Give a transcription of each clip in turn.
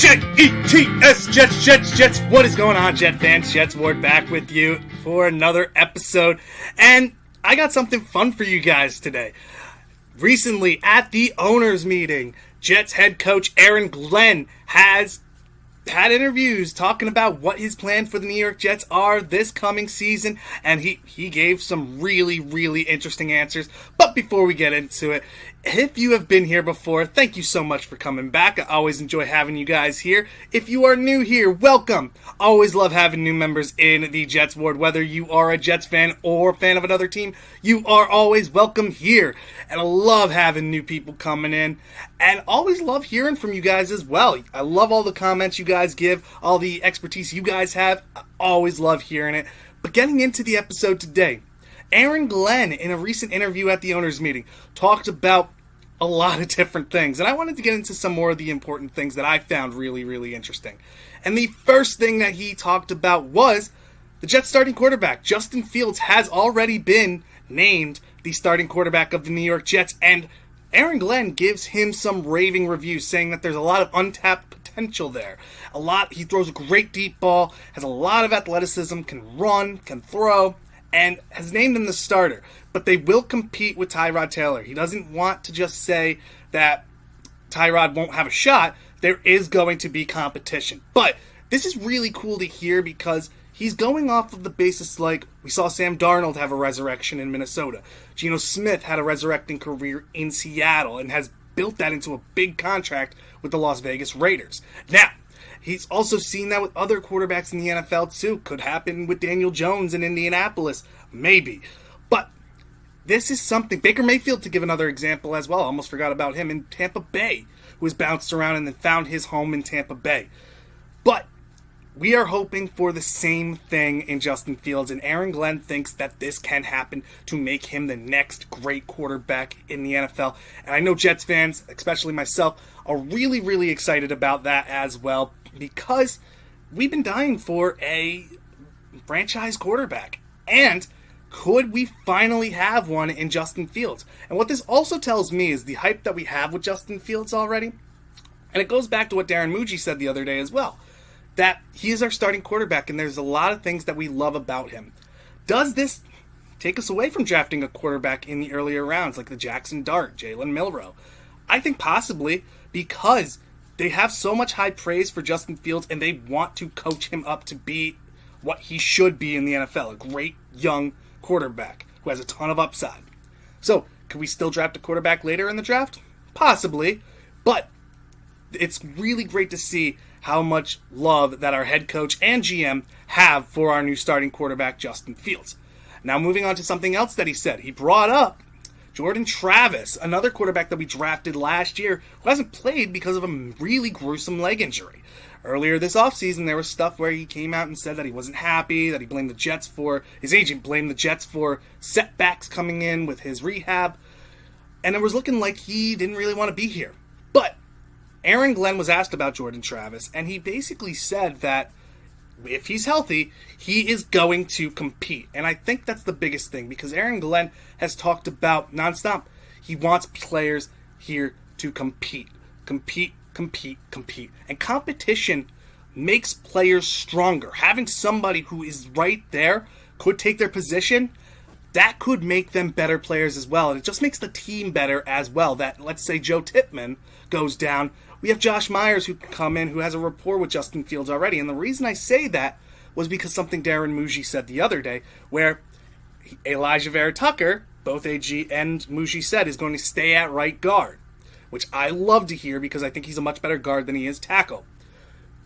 Jets, Jets. What is going on, Jet fans? Jets Ward back with you for another episode. And I got something fun for you guys today. Recently, at the owners' meeting, Jets head coach Aaron Glenn has had interviews talking about what his plans for the New York Jets are this coming season, and he gave some really interesting answers. But before we get into it, if you have been here before, thank you so much for coming back. I always enjoy having you guys here. If you are new here, welcome. Always love having new members in the Jets Ward. Whether you are a Jets fan or a fan of another team, you are always welcome here. And I love having new people coming in, and always love hearing from you guys as well. I love all the comments you guys give, all the expertise you guys have. I always love hearing it. But getting into the episode today, Aaron Glenn, in a recent interview at the owners' meeting, talked about a lot of different things. And I wanted to get into some more of the important things that I found really interesting. And the first thing that he talked about was the Jets starting quarterback. Justin Fields has already been named the starting quarterback of the New York Jets. And Aaron Glenn gives him some raving reviews, saying that there's a lot of untapped potential there. He throws a great deep ball, has a lot of athleticism, can run, can throw, and has named him the starter. But they will compete with Tyrod Taylor. He doesn't want to just say that Tyrod won't have a shot. There is going to be competition. But this is really cool to hear because he's going off of the basis like we saw Sam Darnold have a resurrection in Minnesota. Geno Smith had a resurrecting career in Seattle and has built that into a big contract with the Las Vegas Raiders. Now, he's also seen that with other quarterbacks in the NFL too. Could happen with Daniel Jones in Indianapolis. Maybe. But this is something. Baker Mayfield, to give another example as well. I almost forgot about him in Tampa Bay, who has bounced around and then found his home in Tampa Bay. But we are hoping for the same thing in Justin Fields, and Aaron Glenn thinks that this can happen to make him the next great quarterback in the NFL. And I know Jets fans, especially myself, are really excited about that as well, because we've been dying for a franchise quarterback. And could we finally have one in Justin Fields? And what this also tells me is the hype that we have with Justin Fields already. And it goes back to what Darren Muji said the other day as well, that he is our starting quarterback, and there's a lot of things that we love about him. Does this take us away from drafting a quarterback in the earlier rounds, like the Jackson Dart, Jalen Milroe? I think possibly, because they have so much high praise for Justin Fields, and they want to coach him up to be what he should be in the NFL, a great young quarterback who has a ton of upside. So, could we still draft a quarterback later in the draft? Possibly, but it's really great to see how much love that our head coach and GM have for our new starting quarterback, Justin Fields. Now, moving on to something else that he said. He brought up Jordan Travis, another quarterback that we drafted last year, who hasn't played because of a really gruesome leg injury. Earlier this offseason, there was stuff where he came out and said that he wasn't happy, that he blamed the Jets for, his agent blamed the Jets for setbacks coming in with his rehab, and it was looking like he didn't really want to be here. But Aaron Glenn was asked about Jordan Travis, and he basically said that if he's healthy, he is going to compete. And I think that's the biggest thing, because Aaron Glenn has talked about nonstop. He wants players here to compete. Compete. And competition makes players stronger. Having somebody who is right there could take their position, that could make them better players as well. And it just makes the team better as well. That, let's say Joe Tippmann goes down, we have Josh Myers who can come in, who has a rapport with Justin Fields already. And the reason I say that was because something Darren Muji said the other day, where Elijah Vera Tucker, both AG and Muji said, is going to stay at right guard, which I love to hear because I think he's a much better guard than he is tackle.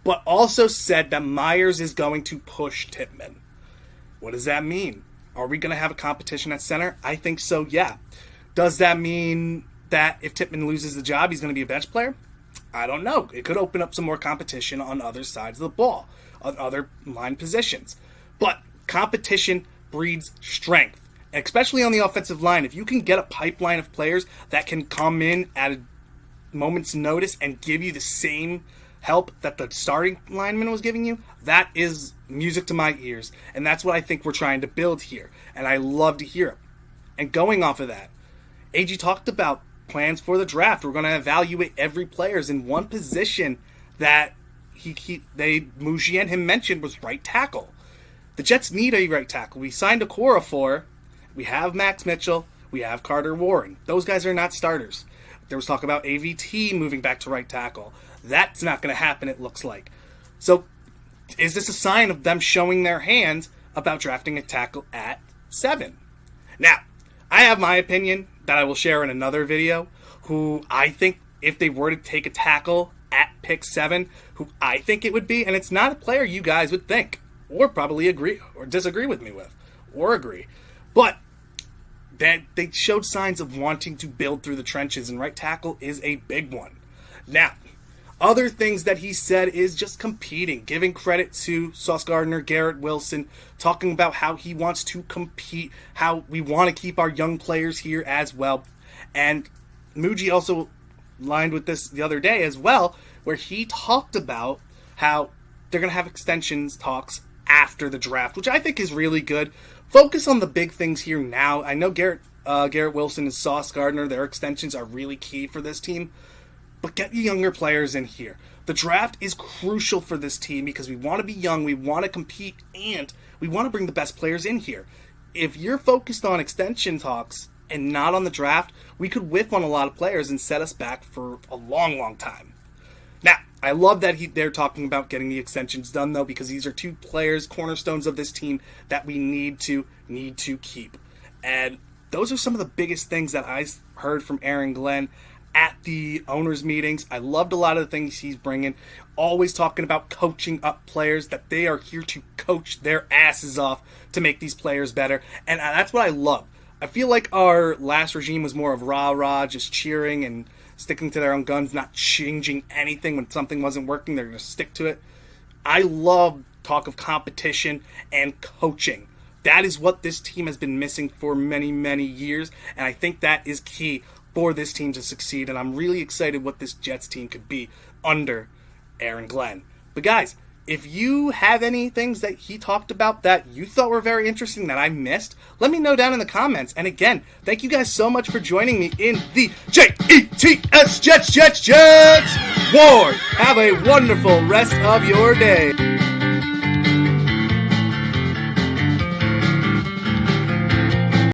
But also said that Myers is going to push Tippmann. What does that mean? Are we going to have a competition at center? I think so, yeah. Does that mean that if Tippmann loses the job, he's going to be a bench player? I don't know. It could open up some more competition on other sides of the ball, on other line positions. But competition breeds strength, especially on the offensive line. If you can get a pipeline of players that can come in at a moment's notice and give you the same help that the starting lineman was giving you, that is music to my ears. And that's what I think we're trying to build here. And I love to hear it. And going off of that, AG talked about plans for the draft. We're going to evaluate every player's in one position that Mughi and him mentioned was right tackle. The Jets need a right tackle. We signed Okorafor. We have Max Mitchell. We have Carter Warren. Those guys are not starters. There was talk about AVT moving back to right tackle. That's not going to happen, it looks like. So, is this a sign of them showing their hands about drafting a tackle at 7? Now, I have my opinion that I will share in another video, who I think if they were to take a tackle at pick 7, who I think it would be, and it's not a player you guys would think, or probably agree, or disagree with me with, or agree. But that they showed signs of wanting to build through the trenches, and right tackle is a big one. Now, other things that he said is just competing, giving credit to Sauce Gardner, Garrett Wilson, talking about how he wants to compete, how we want to keep our young players here as well. And Mughi also lined with this the other day as well, where he talked about how they're going to have extensions talks after the draft, which I think is really good. Focus on the big things here now. I know Garrett Wilson and Sauce Gardner, their extensions are really key for this team. But get younger players in here. The draft is crucial for this team because we want to be young, we want to compete, and we want to bring the best players in here. If you're focused on extension talks and not on the draft, we could whiff on a lot of players and set us back for a long, long time. Now, I love that they're talking about getting the extensions done, though, because these are two players, cornerstones of this team, that we need to keep. And those are some of the biggest things that I heard from Aaron Glenn at the owners' meetings. I loved a lot of the things he's bringing. Always talking about coaching up players, that they are here to coach their asses off to make these players better. And that's what I love. I feel like our last regime was more of rah-rah, just cheering and sticking to their own guns, not changing anything when something wasn't working. They're going to stick to it. I love talk of competition and coaching. That is what this team has been missing for many, many years, and I think that is key for this team to succeed, and I'm really excited what this Jets team could be under Aaron Glenn. But guys, if you have any things that he talked about that you thought were very interesting that I missed, let me know down in the comments. And again, thank you guys so much for joining me in the Jets Ward. Have a wonderful rest of your day.